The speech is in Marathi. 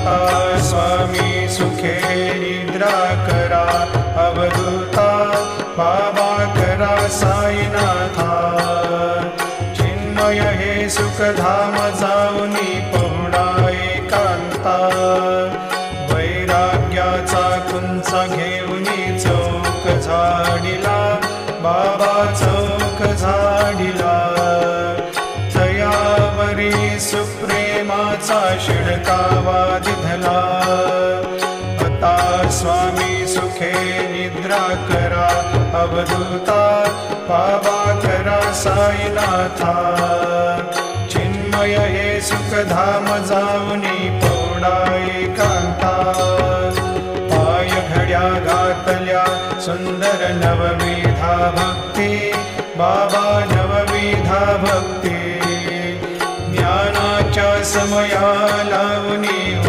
आता स्वामी सुखे निद्रा करा, अवधूता बाबा करा साईनाथा. चिन्मय हे सुखधाम जाऊनी पहुडा एकांता, वैराग्याचा कुंचा घेऊनी चौक झाडिला, बाबा चौक झाडिला. तयावरी सुप्रेमाचा शिडकावा दिधला, आता स्वामी सुखे निद्रा करा, अवधूता बाबा करा साईनाथा. चिन्मय हे सुखधाम जाऊनी पौडा एकांता, पाय घड्या घातल्या सुंदर नवविधा भक्ती, बाबा नवविधा भक्ती. ज्ञानाच्या समया लावणी